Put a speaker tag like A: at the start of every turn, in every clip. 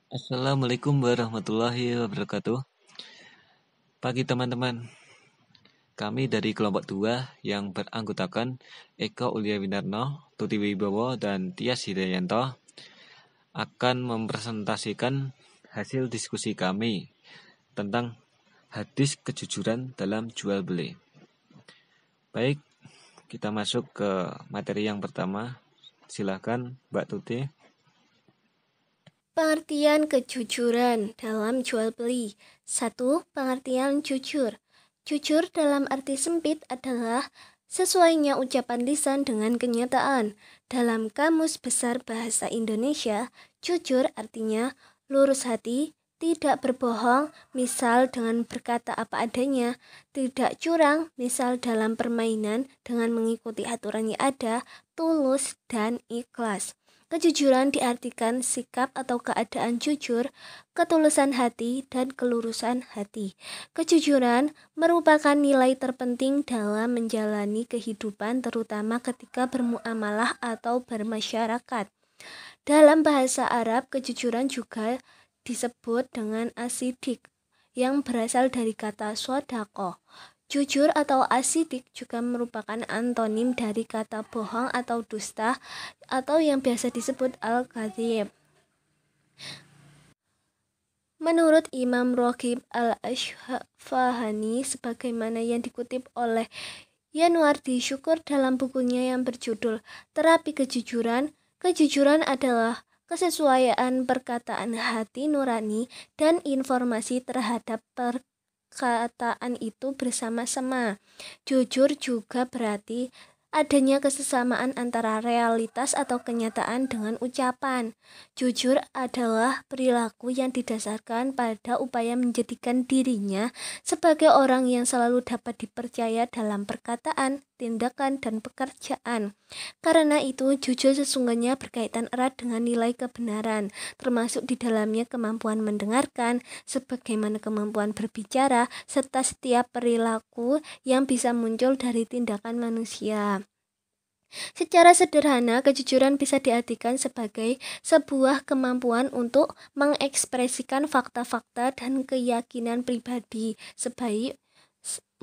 A: Assalamualaikum warahmatullahi wabarakatuh. Pagi teman-teman, kami dari kelompok 2 yang beranggotakan Eko Uliawinarno, Tuti Wibowo, dan Tias Hidayanto akan mempresentasikan hasil diskusi kami tentang hadis kejujuran dalam jual beli. Baik, kita masuk ke materi yang pertama. Silakan Mbak Tuti.
B: Pengertian kejujuran dalam jual beli. 1. Pengertian jujur. Jujur dalam arti sempit adalah sesuainya ucapan lisan dengan kenyataan. Dalam Kamus Besar Bahasa Indonesia, jujur artinya lurus hati, tidak berbohong, misal dengan berkata apa adanya, tidak curang, misal dalam permainan dengan mengikuti aturan yang ada, tulus dan ikhlas. Kejujuran diartikan sikap atau keadaan jujur, ketulusan hati, dan kelurusan hati. Kejujuran merupakan nilai terpenting dalam menjalani kehidupan, terutama ketika bermuamalah atau bermasyarakat. Dalam bahasa Arab, kejujuran juga disebut dengan asidik, yang berasal dari kata sodako. Jujur atau asidik juga merupakan antonim dari kata bohong atau dusta, atau yang biasa disebut al-kadzib. Menurut Imam Roghib al-Asfahani, sebagaimana yang dikutip oleh Yanuardi Syukur dalam bukunya yang berjudul Terapi Kejujuran, kejujuran adalah kesesuaian perkataan hati nurani dan informasi terhadap perkataan itu bersama-sama. Jujur juga berarti adanya kesesamaan antara realitas atau kenyataan dengan ucapan. Jujur adalah perilaku yang didasarkan pada upaya menjadikan dirinya sebagai orang yang selalu dapat dipercaya dalam perkataan, tindakan, dan pekerjaan. Karena itu, jujur sesungguhnya berkaitan erat dengan nilai kebenaran, termasuk di dalamnya kemampuan mendengarkan, sebagaimana kemampuan berbicara, serta setiap perilaku yang bisa muncul dari tindakan manusia. Secara sederhana, kejujuran bisa diartikan sebagai sebuah kemampuan untuk mengekspresikan fakta-fakta dan keyakinan pribadi sebaik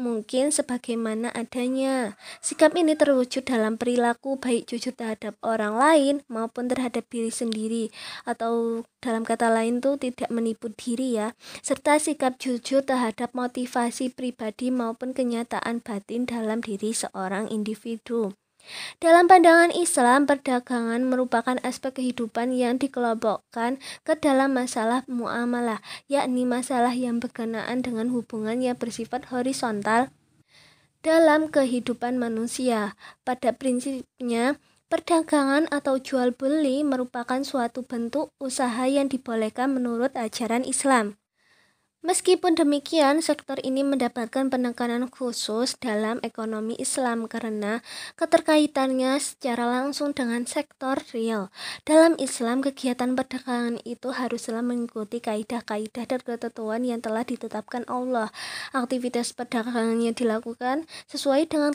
B: mungkin sebagaimana adanya. Sikap ini terwujud dalam perilaku baik jujur terhadap orang lain maupun terhadap diri sendiri, atau dalam kata lain tuh tidak menipu diri ya, serta sikap jujur terhadap motivasi pribadi maupun kenyataan batin dalam diri seorang individu. Dalam pandangan Islam, perdagangan merupakan aspek kehidupan yang dikelompokkan ke dalam masalah muamalah, yakni masalah yang berkenaan dengan hubungan yang bersifat horizontal dalam kehidupan manusia. Pada prinsipnya, perdagangan atau jual beli merupakan suatu bentuk usaha yang dibolehkan menurut ajaran Islam. Meskipun demikian, sektor ini mendapatkan penekanan khusus dalam ekonomi Islam karena keterkaitannya secara langsung dengan sektor real. Dalam Islam, kegiatan perdagangan itu haruslah mengikuti kaidah-kaidah dan ketentuan yang telah ditetapkan Allah. Aktivitas perdagangan yang dilakukan sesuai dengan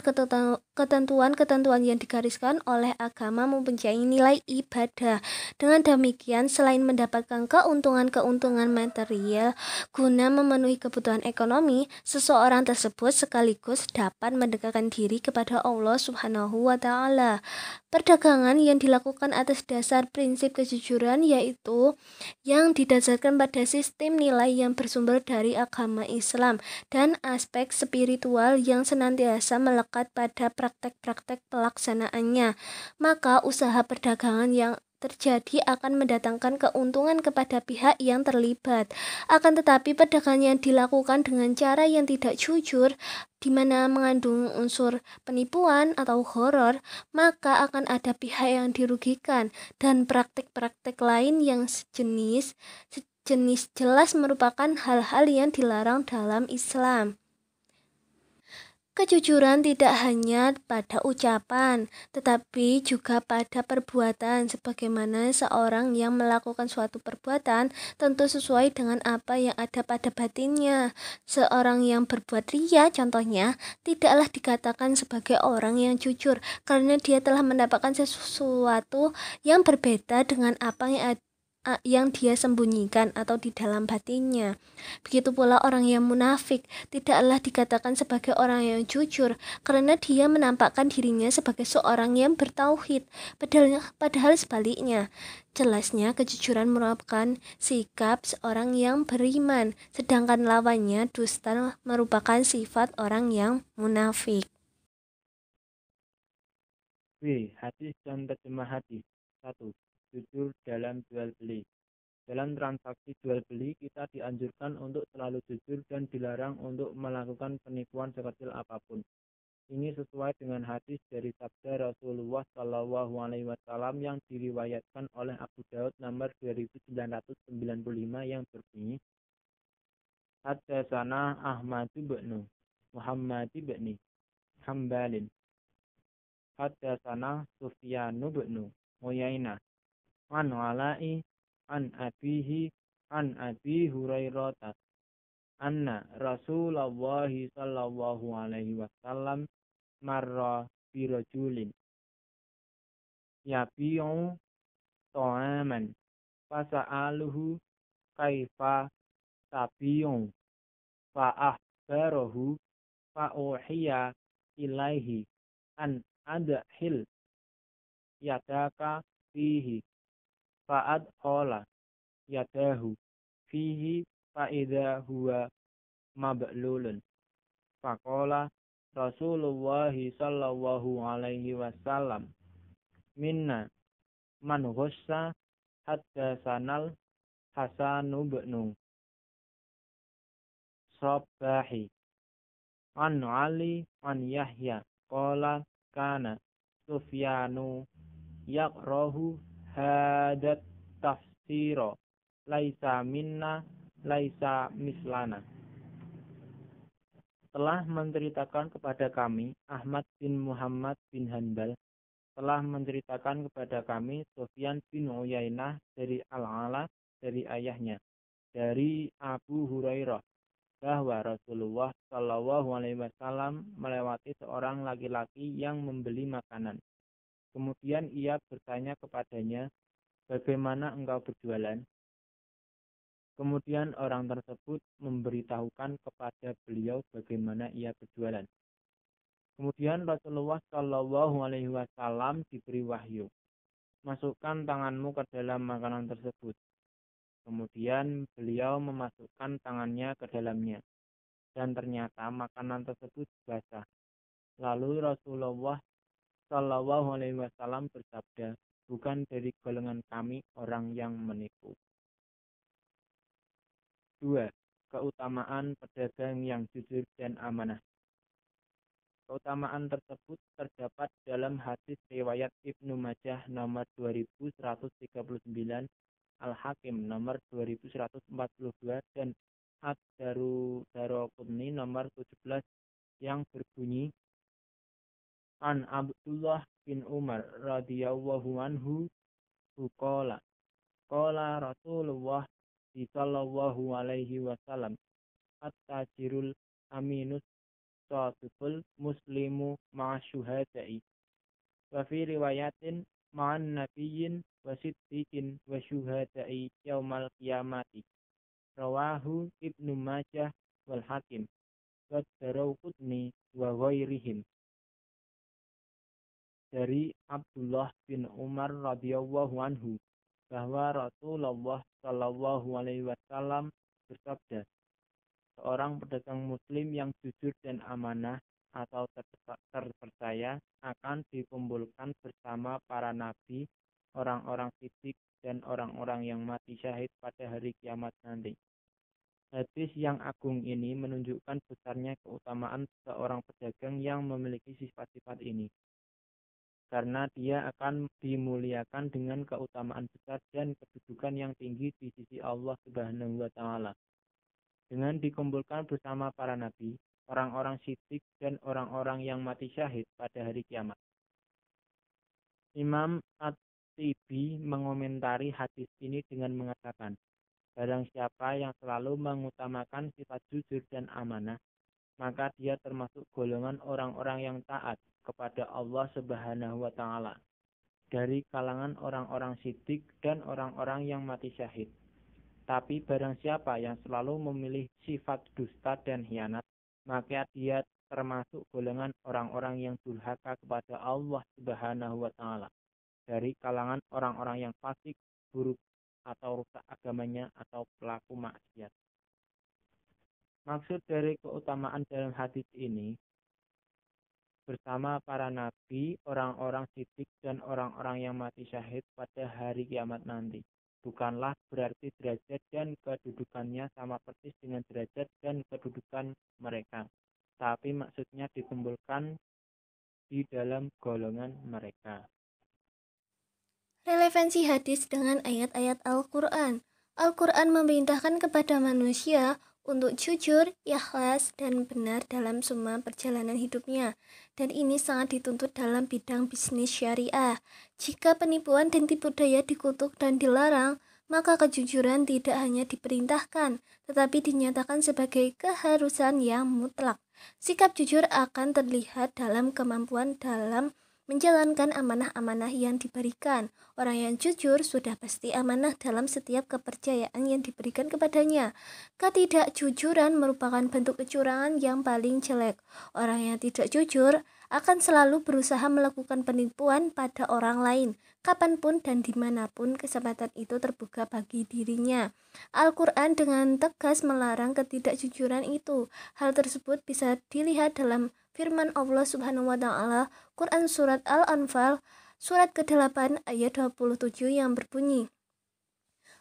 B: ketentuan-ketentuan yang digariskan oleh agama mempunyai nilai ibadah. Dengan demikian, selain mendapatkan keuntungan-keuntungan material, guna memenuhi kebutuhan ekonomi, seseorang tersebut sekaligus dapat mendekatkan diri kepada Allah Subhanahu wa Ta'ala. Perdagangan yang dilakukan atas dasar prinsip kejujuran, yaitu yang didasarkan pada sistem nilai yang bersumber dari agama Islam dan aspek spiritual yang senantiasa melekat pada praktek-praktek pelaksanaannya, maka usaha perdagangan yang terjadi akan mendatangkan keuntungan kepada pihak yang terlibat. Akan tetapi perdagangan yang dilakukan dengan cara yang tidak jujur, di mana mengandung unsur penipuan atau horor, maka akan ada pihak yang dirugikan, dan praktik-praktik lain yang sejenis jelas merupakan hal-hal yang dilarang dalam Islam. Kejujuran tidak hanya pada ucapan, tetapi juga pada perbuatan. Sebagaimana seorang yang melakukan suatu perbuatan tentu sesuai dengan apa yang ada pada batinnya. Seorang yang berbuat ria, contohnya, tidaklah dikatakan sebagai orang yang jujur, karena dia telah mendapatkan sesuatu yang berbeda dengan yang dia sembunyikan atau di dalam batinnya. Begitu pula orang yang munafik tidaklah dikatakan sebagai orang yang jujur karena dia menampakkan dirinya sebagai seorang yang bertauhid, padahal sebaliknya. Jelasnya kejujuran merupakan sikap seorang yang beriman, sedangkan lawannya dusta merupakan sifat orang yang munafik.
C: B. Hadis dan terjemah hadis. 1. Jujur dalam jual beli. Dalam transaksi jual beli, kita dianjurkan untuk selalu jujur dan dilarang untuk melakukan penipuan sekecil apapun. Ini sesuai dengan hadis dari sabda Rasulullah Shallallahu Alaihi Wasallam yang diriwayatkan oleh Abu Daud nomor 2995 yang berbunyi, Haddatsana Ahmad bin Muhammad bin Hambalin, Haddatsana Sufyan bin Uyainah, an Wala'i, an Abihi, an Abi Hurairah, anna Rasulullah Shallallahu Alaihi Wasallam marra birajulin yabi'u ta'aman fasa'aluhu kaifa tabi'u fa'ahbarahu fa'uhiya ilaihi an adhil yadaka fihi fa'adkhala yadahu fihi fa'idha huwa mablulun faqala Rasulullah sallallahu alaihi wasallam, minna man ghussa hatta sanal Hasanu bin Sabbahi an Ali an Yahya qala kana Sufyanu yaqrahu hadat tafsira laisa minna laisa mislana. Telah menceritakan kepada kami Ahmad bin Muhammad bin Hanbal, telah menceritakan kepada kami Sufyan bin Uyainah dari Al-Ala dari ayahnya, dari Abu Hurairah, bahwa Rasulullah Shallallahu Alaihi Wasallam melewati seorang laki-laki yang membeli makanan. Kemudian ia bertanya kepadanya, bagaimana engkau berjualan? Kemudian orang tersebut memberitahukan kepada beliau bagaimana ia berjualan. Kemudian Rasulullah Shallallahu Alaihi Wasallam diberi wahyu, masukkan tanganmu ke dalam makanan tersebut. Kemudian beliau memasukkan tangannya ke dalamnya, dan ternyata makanan tersebut basah. Lalu Rasulullah Shallallahu Alaihi Wasallam bersabda, bukan dari golongan kami orang yang menipu. 2. Keutamaan pedagang yang jujur dan amanah. Keutamaan tersebut terdapat dalam hadis riwayat Ibnu Majah nomor 2139, Al-Hakim nomor 2142 dan Ad-Daraqutni nomor 17 yang berbunyi, An Abdullah bin Umar radhiyallahu anhu qala qala Rasulullah sallallahu alaihi wasallam, at-tajirul aminus sadiqul muslimu ma'asyuhada'i wa fi riwayatin ma'an nabiyyin wa siddiqin wa syuhada'i yaumal qiyamati. Rawahu Ibnu Majah wal Hakim wa Daraqutni wa ghairihim. Dari Abdullah bin Umar radhiyallahu anhu bahwa Rasulullah Shallallahu Alaihi Wasallam bersabda, seorang pedagang Muslim yang jujur dan amanah atau terpercaya akan dikumpulkan bersama para nabi, orang-orang siddiq dan orang-orang yang mati syahid pada hari kiamat nanti. Hadis yang agung ini menunjukkan besarnya keutamaan seorang pedagang yang memiliki sifat-sifat ini, karena dia akan dimuliakan dengan keutamaan besar dan kedudukan yang tinggi di sisi Allah Subhanahu wa Ta'ala, dengan dikumpulkan bersama para nabi, orang-orang siddiq dan orang-orang yang mati syahid pada hari kiamat. Imam At-Tibi mengomentari hadis ini dengan mengatakan, barang siapa yang selalu mengutamakan sifat jujur dan amanah, maka dia termasuk golongan orang-orang yang taat kepada Allah Subhanahu wa Ta'ala. dari kalangan orang-orang siddiq dan orang-orang yang mati syahid. Tapi barang siapa yang selalu memilih sifat dusta dan hianat, maka dia termasuk golongan orang-orang yang durhaka kepada Allah Subhanahu wa taala, dari kalangan orang-orang yang fasik, buruk atau rusak agamanya atau pelaku maksiat. Maksud dari keutamaan dalam hadis ini, bersama para nabi, orang-orang siddiq dan orang-orang yang mati syahid pada hari kiamat nanti. Bukanlah berarti derajat dan kedudukannya sama persis dengan derajat dan kedudukan mereka, tapi maksudnya dikumpulkan di dalam golongan mereka.
B: Relevansi hadis dengan ayat-ayat Al-Quran. Al-Quran memerintahkan kepada manusia untuk jujur, ikhlas, dan benar dalam semua perjalanan hidupnya. Dan ini sangat dituntut dalam bidang bisnis syariah. Jika penipuan dan tipu daya dikutuk dan dilarang, maka kejujuran tidak hanya diperintahkan, tetapi dinyatakan sebagai keharusan yang mutlak. Sikap jujur akan terlihat dalam kemampuan dalam menjalankan amanah-amanah yang diberikan. Orang yang jujur sudah pasti amanah dalam setiap kepercayaan yang diberikan kepadanya. Ketidakjujuran merupakan bentuk kecurangan yang paling jelek. Orang yang tidak jujur akan selalu berusaha melakukan penipuan pada orang lain, kapanpun dan dimanapun kesempatan itu terbuka bagi dirinya. Al-Quran dengan tegas melarang ketidakjujuran itu. Hal tersebut bisa dilihat dalam firman Allah Subhanahu wa taala Quran surat Al-Anfal surat ke-8 ayat 27 yang berbunyi,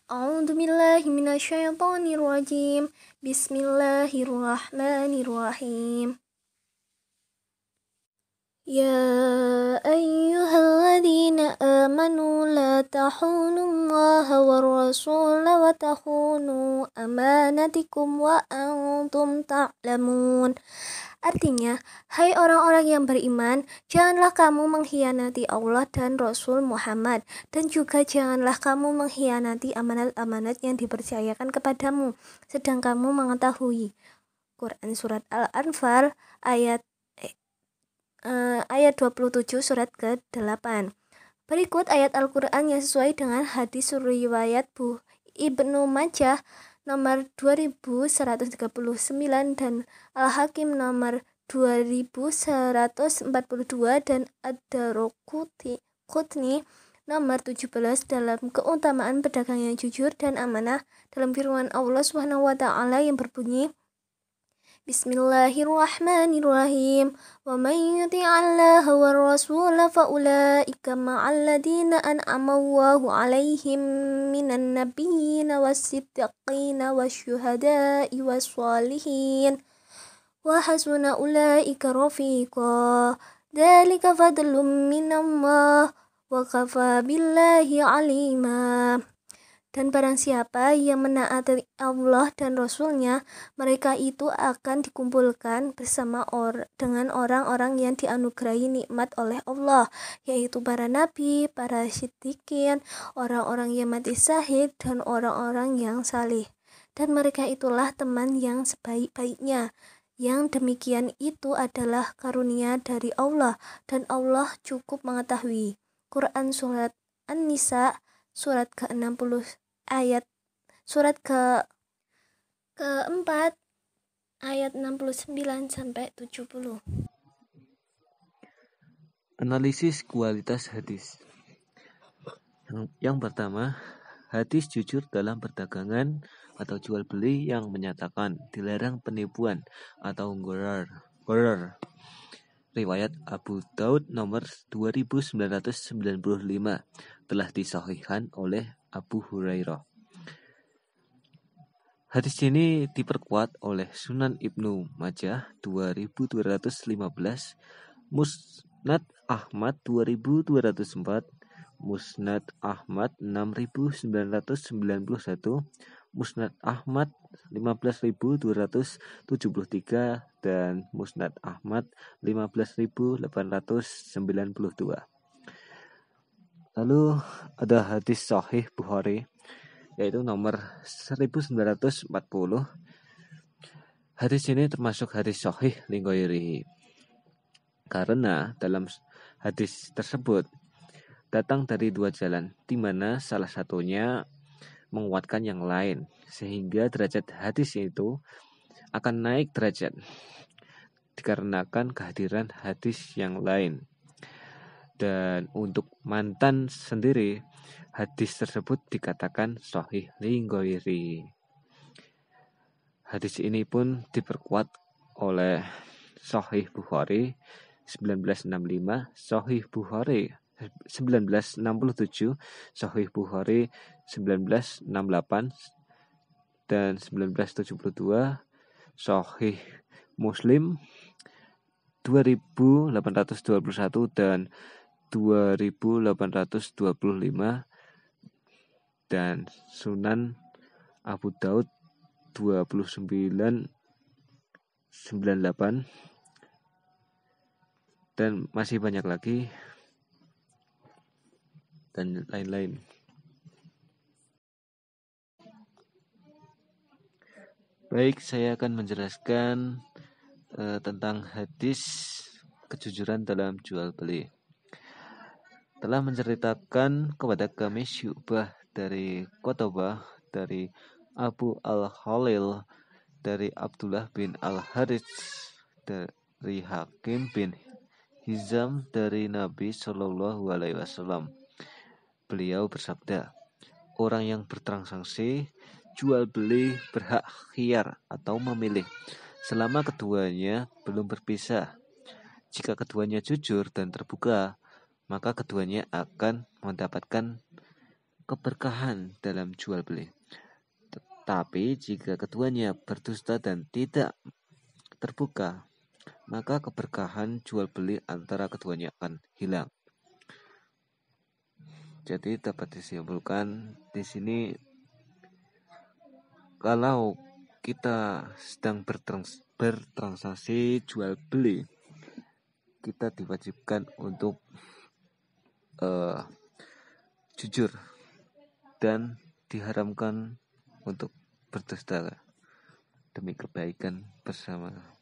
B: A'udzubillahi minasyaitonirrajim. Bismillahirrahmanirrahim. Ya ayyuhalladzina amanu la tahunullaha warrasula wa tahunu amanatikum wa antum ta'lamun. Artinya, hai orang-orang yang beriman, janganlah kamu mengkhianati Allah dan Rasul Muhammad, dan juga janganlah kamu mengkhianati amanat-amanat yang dipercayakan kepadamu, sedang kamu mengetahui. Quran surat Al-Anfal ayat 27 surat ke-8. Berikut ayat Al-Quran yang sesuai dengan hadis riwayat Ibnu Majah nomor 2139 dan Al-Hakim nomor 2142 dan Ad-Daraqutni nomor 17 dalam keutamaan pedagang yang jujur dan amanah dalam firman Allah Subhanahu wa taala yang berbunyi, Bismillahirrahmanirrahim. Wa man yuti'allaha war rasula fa ulaika ma'al ladina an'ama Allahu 'alaihim minan nabiyyin was-siddiqin wasyuhada'i was-shalihin wa hasuna ulaika rafiqa. Dzalika fadlun minallah wa kafa billahi 'alima. Dan barang siapa yang menaati Allah dan Rasul-Nya, mereka itu akan dikumpulkan bersama dengan orang-orang yang dianugerahi nikmat oleh Allah, yaitu para nabi, para siddiqin, orang-orang yang mati syahid, dan orang-orang yang saleh. Dan mereka itulah teman yang sebaik-baiknya. Yang demikian itu adalah karunia dari Allah, dan Allah cukup mengetahui. Quran surat An-Nisa surat ke-60 ayat surat keempat ayat 69 sampai 70.
A: Analisis kualitas hadis. Yang pertama, hadis jujur dalam perdagangan atau jual beli yang menyatakan dilarang penipuan atau gharar. Riwayat Abu Daud nomor 2995 telah disahihkan oleh Abu Hurairah. Hadis ini diperkuat oleh Sunan Ibnu Majah 2215, Musnad Ahmad 2204, Musnad Ahmad 6991, Musnad Ahmad 15273 dan Musnad Ahmad 15892. Lalu ada hadis sahih Bukhari yaitu nomor 1940. Hadis ini termasuk hadis sahih li ghairihi. Karena dalam hadis tersebut datang dari dua jalan, di mana salah satunya menguatkan yang lain, sehingga derajat hadis itu akan naik derajat dikarenakan kehadiran hadis yang lain. Dan untuk mantan sendiri, hadis tersebut dikatakan sahih li ghairi. Hadis ini pun diperkuat oleh Sahih Bukhari 1965, Sahih Bukhari 1967, Sahih Bukhari 1968 dan 1972, Sahih Muslim 2821 dan 2825, dan Sunan Abu Daud 2998, dan masih banyak lagi dan lain-lain. Baik, saya akan menjelaskan tentang hadis kejujuran dalam jual beli. Telah menceritakan kepada kami Syu'bah dari Qutbah, dari Abu Al-Khalil, dari Abdullah bin Al-Harits, dari Hakim bin Hizam, dari Nabi Shallallahu Alaihi Wasallam. Beliau bersabda, orang yang bertransaksi jual beli berhak khiyar atau memilih selama keduanya belum berpisah. Jika keduanya jujur dan terbuka, maka keduanya akan mendapatkan keberkahan dalam jual beli. Tetapi jika keduanya berdusta dan tidak terbuka, maka keberkahan jual beli antara keduanya akan hilang. Jadi dapat disimpulkan di sini, kalau kita sedang bertransaksi jual beli, kita diwajibkan untuk jujur dan diharamkan untuk berdusta demi kebaikan bersama.